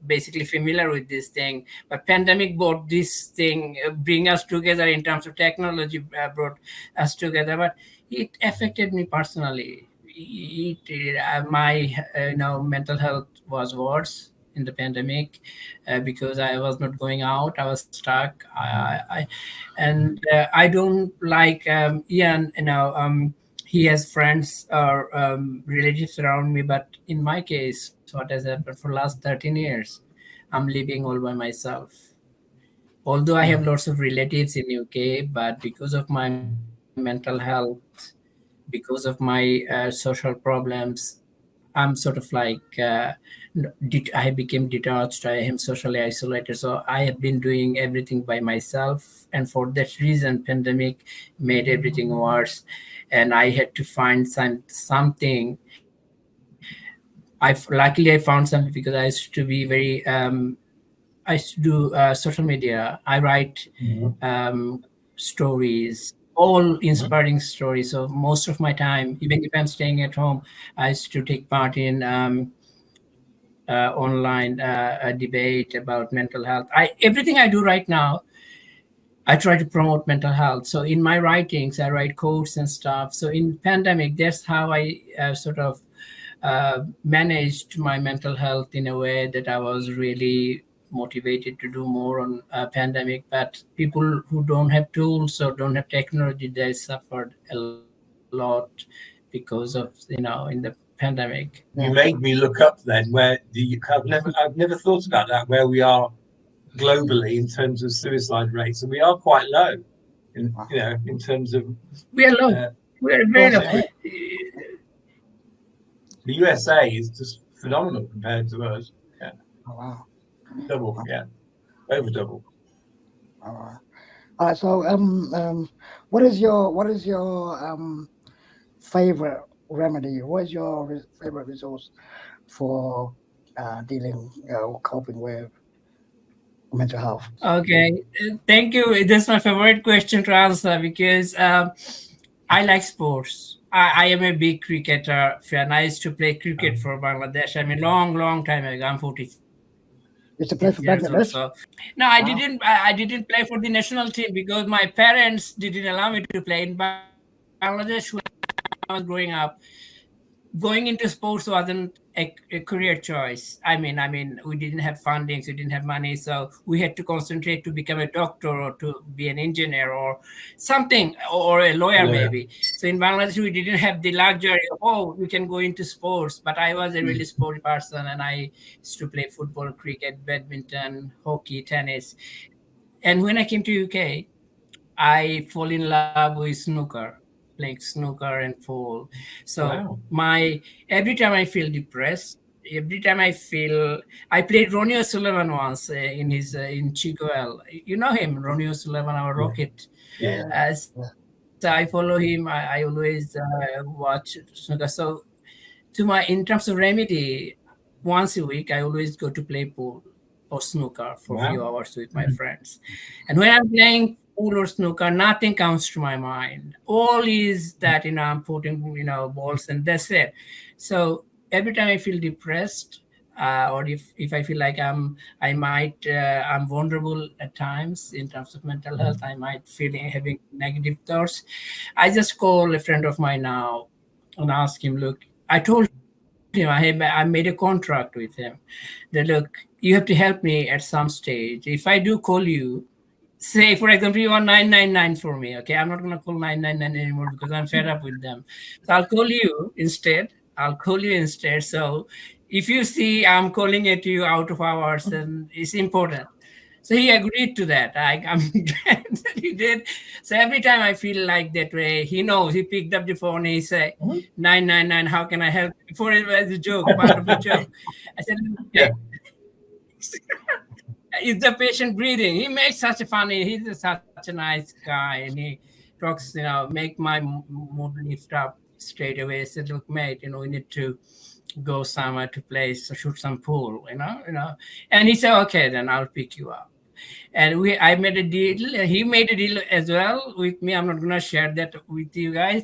[SPEAKER 2] basically familiar with this thing, but pandemic brought this thing, bring us together in terms of technology, brought us together. But it affected me personally. My mental health was worse in the pandemic because I was not going out. I was stuck. I don't like Ian. He has friends or relatives around me, but in my case, what has happened for last 13 years, I'm living all by myself. Although I have lots of relatives in UK, but because of my mental health, because of my social problems, I'm sort of like I became detached. I am socially isolated. So I have been doing everything by myself, and for that reason, pandemic made everything worse. And I had to find something. Luckily I found something because I used to be very I used to do social media. I write stories, all inspiring stories. So most of my time, even if I'm staying at home, I used to take part in online debate about mental health. Everything I do right now, I try to promote mental health. So in my writings, I write quotes and stuff. So in pandemic, that's how I sort of managed my mental health in a way that I was really motivated to do more on pandemic. But people who don't have tools or don't have technology, they suffered a lot because of in the pandemic.
[SPEAKER 4] You made me look up then I've never thought about that, where we are globally in terms of suicide rates, and we are quite low in terms of
[SPEAKER 2] We are low. We are very low.
[SPEAKER 4] yeah. The USA is just phenomenal compared to us. Yeah,
[SPEAKER 1] Oh, wow.
[SPEAKER 4] double, yeah, over double.
[SPEAKER 1] All right. All right. So, what is your favorite remedy? What is your favorite resource for dealing, coping with mental health?
[SPEAKER 2] Okay, thank you. That's my favorite question to answer because I like sports. I am a big cricketer fan. I used to play cricket for Bangladesh. I mean, long, long time ago. I'm 46 years old. So
[SPEAKER 1] Used to play for
[SPEAKER 2] no,
[SPEAKER 1] Bangladesh.
[SPEAKER 2] I didn't.
[SPEAKER 1] Wow.
[SPEAKER 2] I didn't play for the national team because my parents didn't allow me to play in Bangladesh when I was growing up. Going into sports wasn't a career choice. I mean, we didn't have fundings, we didn't have money, so we had to concentrate to become a doctor or to be an engineer or something, or a lawyer maybe.
[SPEAKER 4] Yeah.
[SPEAKER 2] So in Bangladesh, we didn't have the luxury of, oh, you can go into sports. But I was a really sporty person, and I used to play football, cricket, badminton, hockey, tennis. And when I came to UK, I fall in love with snooker, playing snooker and pool. So
[SPEAKER 4] Wow.
[SPEAKER 2] every time I feel depressed, every time I played Ronnie O'Sullivan once in Chigwell. You know him, Ronnie O'Sullivan, our
[SPEAKER 4] Yeah.
[SPEAKER 2] rocket.
[SPEAKER 4] Yeah.
[SPEAKER 2] So I follow him. I always watch snooker. So in terms of remedy, once a week I always go to play pool or snooker for a few hours with my friends. And when I'm playing pool or snooker, nothing comes to my mind. All is that I'm putting balls and that's it. So every time I feel depressed, or if I feel like I'm vulnerable at times in terms of mental health, I might having negative thoughts. I just call a friend of mine now and ask him, look, I told him I made a contract with him that, look, you have to help me at some stage. If I do call you, say for example you want 999 for me, okay, I'm not going to call 999 anymore because I'm fed up with them. So I'll call you instead. So if you see I'm calling at you out of hours, then it's important. So he agreed to that. I'm glad that he did. So every time I feel like that way, he knows. He picked up the phone. He said, 999, how can I help? Before it was a joke, part of the joke. I said,
[SPEAKER 4] Yeah.
[SPEAKER 2] is the patient breathing? He makes such a funny. He's such a nice guy, and he talks. Make my mood lift up straight away. I said, look, mate, we need to go somewhere to play, so shoot some pool, And he said, okay, then I'll pick you up. And I made a deal. He made a deal as well with me. I'm not gonna share that with you guys.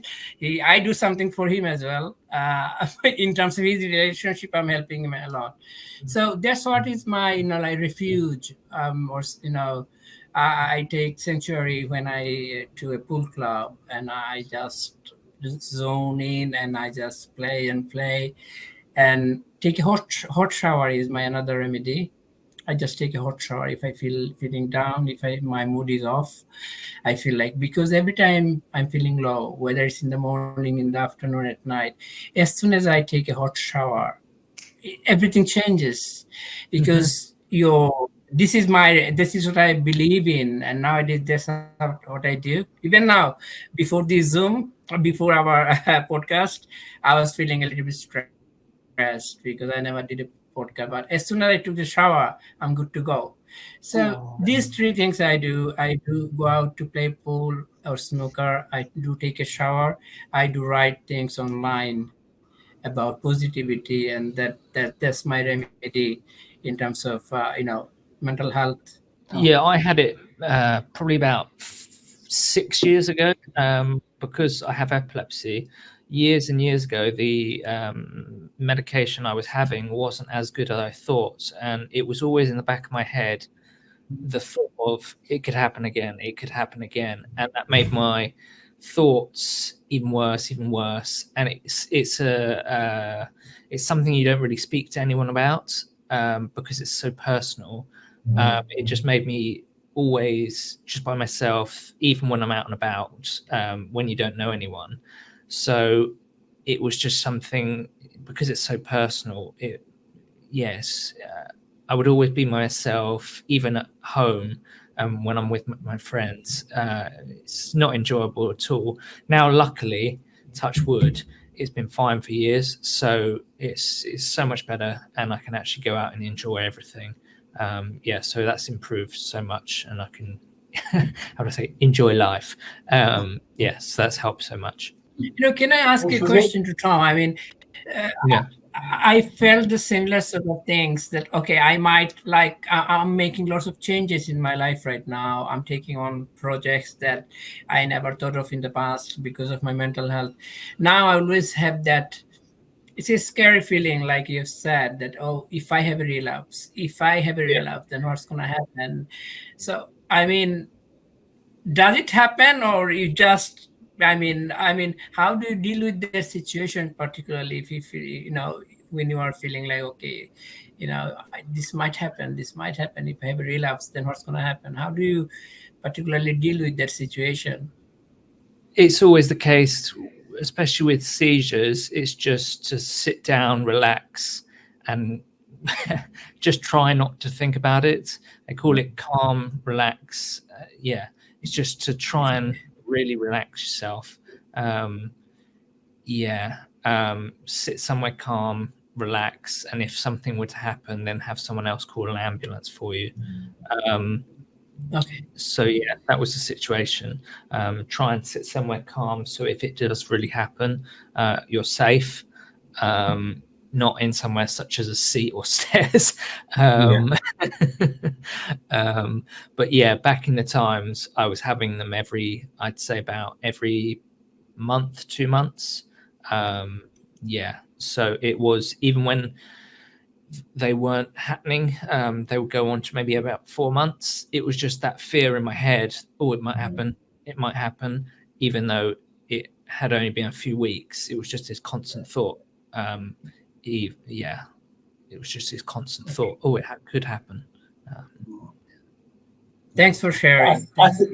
[SPEAKER 2] I do something for him as well. In terms of his relationship, I'm helping him a lot. So that's what is my like refuge. I take sanctuary when I to a pool club, and I just zone in and I just play and play, and take a hot shower is my another remedy. I just take a hot shower if I feeling down, if my mood is off. I feel like, because every time I'm feeling low, whether it's in the morning, in the afternoon, at night, as soon as I take a hot shower, everything changes, because this is what I believe in, and nowadays that's what I do. Even now, before the Zoom, before our podcast, I was feeling a little bit stressed because I never did a podcast. But as soon as I took the shower, I'm good to go. So these three things I do. I do go out to play pool or snooker. I do take a shower. I do write things online about positivity, and that's my remedy in terms of mental health.
[SPEAKER 3] Yeah, I had it probably about 6 years ago, because I have epilepsy. Years and years ago, the medication I was having wasn't as good as I thought, and it was always in the back of my head, the thought of it could happen again, and that made my thoughts even worse, and it's something you don't really speak to anyone about, because it's so personal. It just made me always just by myself, even when I'm out and about, when you don't know anyone. So it was just something, because it's so personal. I would always be myself, even at home. When I'm with my friends, it's not enjoyable at all. Now, luckily, touch wood, it's been fine for years, so it's so much better, and I can actually go out and enjoy everything. So that's improved so much, and I can, how do I say, enjoy life. So that's helped so much.
[SPEAKER 2] Can I ask a question to Tom? I mean, I felt the similar sort of things that, okay, I might I'm making lots of changes in my life right now. I'm taking on projects that I never thought of in the past because of my mental health. Now I always have that, it's a scary feeling, like you've said, that, oh, if I have a relapse, then what's going to happen? So, I mean, does it happen, or you just, how do you deal with the situation, particularly if you feel, when you are feeling like, okay, this might happen, if I have a relapse, then what's going to happen? How do you particularly deal with that situation?
[SPEAKER 3] It's always the case, especially with seizures. It's just to sit down, relax, and just try not to think about it. I call it calm, relax. It's just to try and really relax yourself. Sit somewhere calm, relax, and if something were to happen, then have someone else call an ambulance for you.
[SPEAKER 2] Okay.
[SPEAKER 3] So yeah, that was the situation. Try and sit somewhere calm, so if it does really happen, you're safe. Not in somewhere such as a seat or stairs. But yeah, back in the times, I was having them I'd say about every month, 2 months. Yeah, so it was, even when they weren't happening, they would go on to maybe about 4 months. It was just that fear in my head. Oh, it might happen. It might happen, even though it had only been a few weeks. It was just this constant thought. Yeah, it was just this constant thought. Oh, could happen.
[SPEAKER 2] Thanks for sharing.
[SPEAKER 4] I think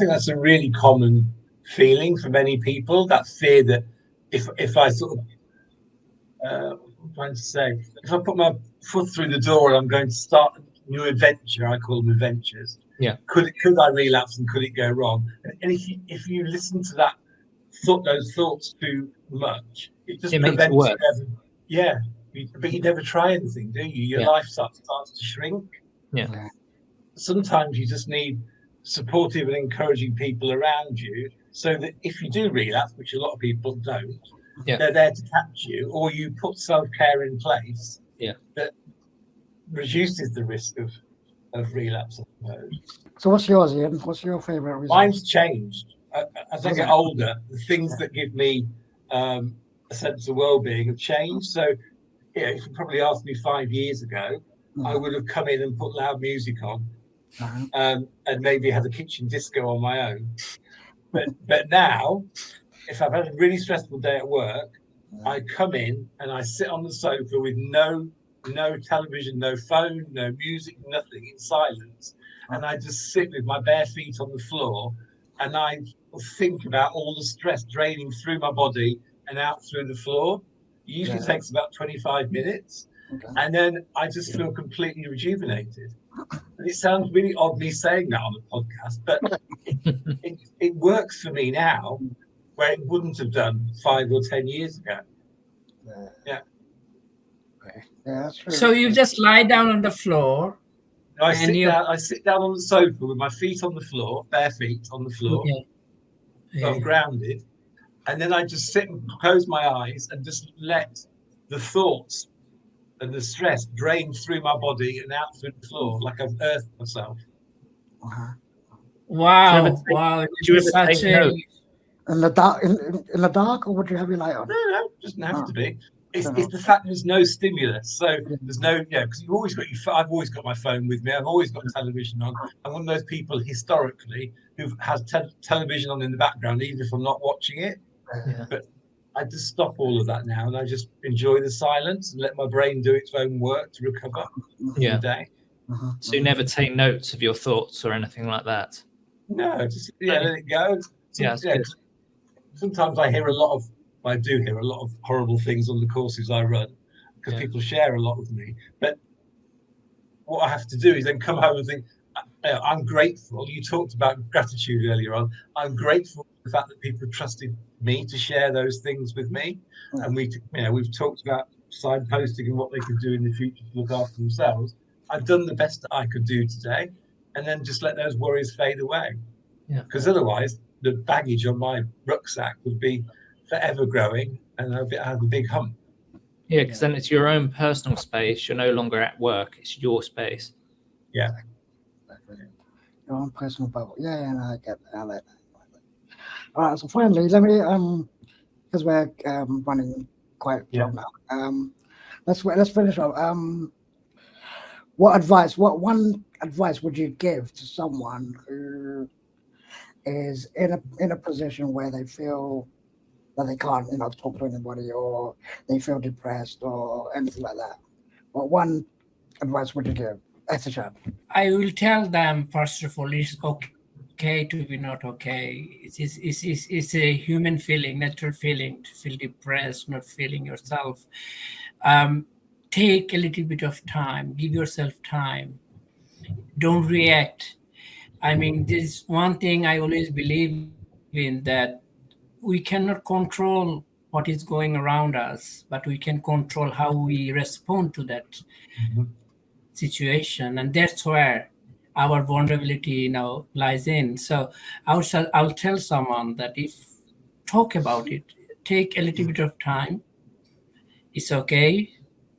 [SPEAKER 4] that's a really common feeling for many people. That fear that if I sort of what I'm trying to say, if I put my foot through the door and I'm going to start a new adventure, I call them adventures.
[SPEAKER 3] Yeah.
[SPEAKER 4] Could I relapse and could it go wrong? And if you listen to those thoughts too much, it just prevents you ever. Yeah, but you never try anything, do you? Your life starts to shrink.
[SPEAKER 3] Yeah.
[SPEAKER 4] Sometimes you just need supportive and encouraging people around you, so that if you do relapse, which a lot of people don't, they're there to catch you, or you put self-care in place that reduces the risk of relapse, I suppose.
[SPEAKER 1] So what's yours, Ian? What's your favourite resource?
[SPEAKER 4] Mine's changed. As I get older, the things that give me a sense of well-being have changed. So, if you probably asked me 5 years ago, I would have come in and put loud music on, and maybe had a kitchen disco on my own. But now, if I've had a really stressful day at work, I come in and I sit on the sofa with no television, no phone, no music, nothing, in silence. And I just sit with my bare feet on the floor, and I think about all the stress draining through my body and out through the floor. It usually takes about 25 minutes. And then I just feel completely rejuvenated. And it sounds really odd me saying that on a podcast, but it works for me now, where it wouldn't have done 5 or 10 years ago. Yeah.
[SPEAKER 1] Okay. Yeah, that's true.
[SPEAKER 2] So you just lie down on the floor.
[SPEAKER 4] I sit down on the sofa with my feet on the floor, bare feet on the floor.
[SPEAKER 2] Okay.
[SPEAKER 4] So I'm grounded. And then I just sit and close my eyes and just let the thoughts and the stress drain through my body and out through the floor, like I've earthed myself.
[SPEAKER 2] Wow. Wow.
[SPEAKER 3] Did you ever take notes?
[SPEAKER 1] In the dark, or would you have your light on?
[SPEAKER 4] No, it doesn't have to be. It's the fact there's no stimulus, so there's no because you've always got I've always got my phone with me. I've always got television on. I'm one of those people historically who has television on in the background, even if I'm not watching it. But I just stop all of that now, and I just enjoy the silence and let my brain do its own work to recover from the day.
[SPEAKER 3] So you never take notes of your thoughts or anything like that?
[SPEAKER 4] No, just let it go. Sometimes I do hear a lot of horrible things on the courses I run, because people share a lot with me. But what I have to do is then come home and think, I'm grateful. You talked about gratitude earlier on. I'm grateful for the fact that people trusted me to share those things with me. And we've talked about signposting and what they could do in the future to look after themselves. I've done the best that I could do today, and then just let those worries fade away. Because otherwise, the baggage on my rucksack would be forever growing, and I'd have a big hump.
[SPEAKER 3] Yeah, because then it's your own personal space. You're no longer at work. It's your space.
[SPEAKER 4] Yeah.
[SPEAKER 1] Your own personal bubble. Yeah, no, I get that. I like that. All right, so finally, let me because we're running quite long now. Let's finish up. What one advice would you give to someone who is in a position where they feel that they can't, talk to anybody, or they feel depressed or anything like that? What one advice would you give? Ehtesham.
[SPEAKER 2] I will tell them, first of all, it's okay to be not okay. It's a human feeling, natural feeling to feel depressed, not feeling yourself. Take a little bit of time, give yourself time. Don't react. I mean, there's one thing I always believe in, that we cannot control what is going around us, but we can control how we respond to that situation. And that's where our vulnerability lies in. So I'll tell someone that if talk about it, take a little bit of time. It's okay.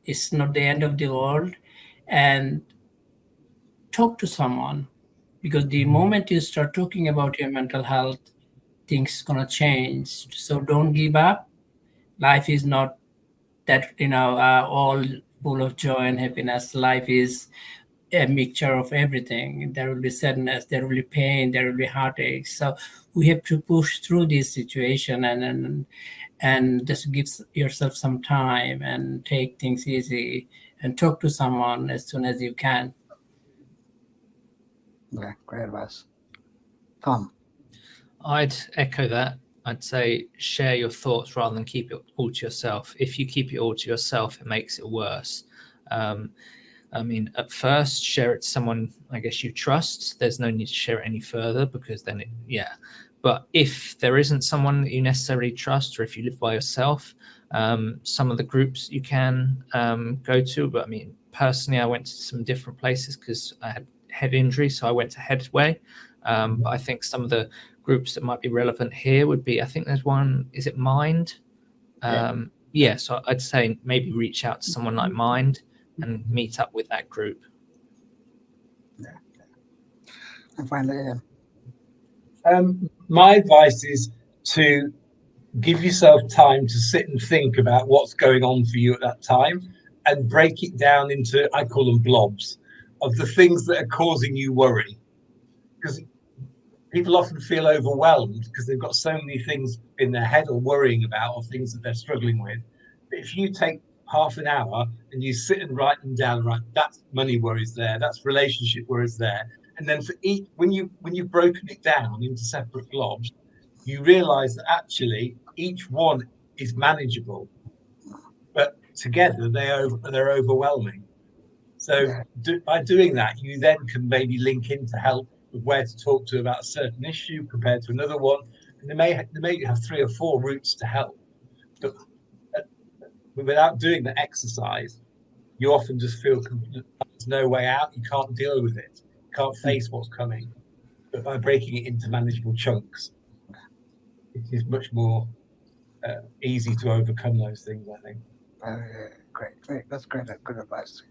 [SPEAKER 2] It's not the end of the world, and talk to someone, because the moment you start talking about your mental health, things gonna change. So don't give up. Life is not that all full of joy and happiness. Life is a mixture of everything. There will be sadness, there will be pain, there will be heartache. So we have to push through this situation and just give yourself some time and take things easy and talk to someone as soon as you can.
[SPEAKER 1] Yeah, great advice. Tom.
[SPEAKER 3] I'd echo that. I'd say share your thoughts rather than keep it all to yourself. If you keep it all to yourself, it makes it worse. I mean, at first, share it to someone, I guess, you trust. There's no need to share it any further, because then But if there isn't someone that you necessarily trust, or if you live by yourself, some of the groups you can go to. But I mean, personally, I went to some different places because I had head injury, so I went to Headway. But I think some of the groups that might be relevant here would be, I think there's one, is it Mind? So I'd say maybe reach out to someone like Mind and meet up with that group.
[SPEAKER 1] Yeah. And finally,
[SPEAKER 4] my advice is to give yourself time to sit and think about what's going on for you at that time, and break it down into, I call them blobs, of the things that are causing you worry. Because people often feel overwhelmed because they've got so many things in their head or worrying about, or things that they're struggling with. But if you take half an hour and you sit and write them down, right, that's money worries there, that's relationship worries there. And then for each, when you've broken it down into separate blobs, you realize that actually each one is manageable, but together they're overwhelming. So by doing that, you then can maybe link into help with where to talk to about a certain issue compared to another one. And they may have 3 or 4 routes to help. But without doing the exercise, you often just feel there's no way out. You can't deal with it. You can't face what's coming. But by breaking it into manageable chunks, it is much more easy to overcome those things, I think.
[SPEAKER 1] Great. That's great. Good advice.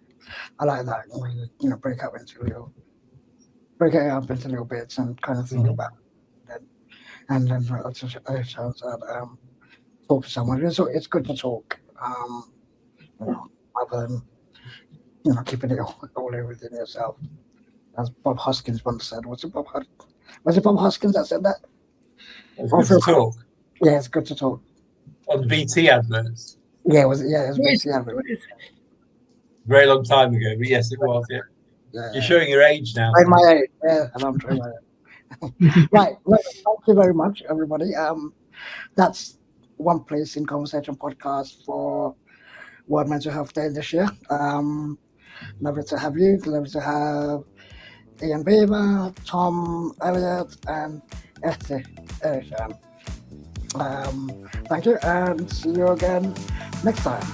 [SPEAKER 1] I like that. Break it up into little bits and kind of think about it. And then talk to someone. It's good to talk. Rather than keeping it all within yourself. As Bob Hoskins once said. Was it Bob Hoskins that said that?
[SPEAKER 4] It's good to talk.
[SPEAKER 1] Yeah, it's good to talk.
[SPEAKER 4] On BT adverts.
[SPEAKER 1] Yeah, it was BT adverts.
[SPEAKER 4] Very long time ago, but yes, it was. Yeah. You're showing your age now.
[SPEAKER 1] My age, yeah, and I'm showing my age. Right. Well, thank you very much, everybody. That's One Place in Conversation podcast for World Mental Health Day this year. Lovely to have you. Lovely to have Ian Beever, Tom Elliot, and Ehtesham. Thank you, and see you again next time.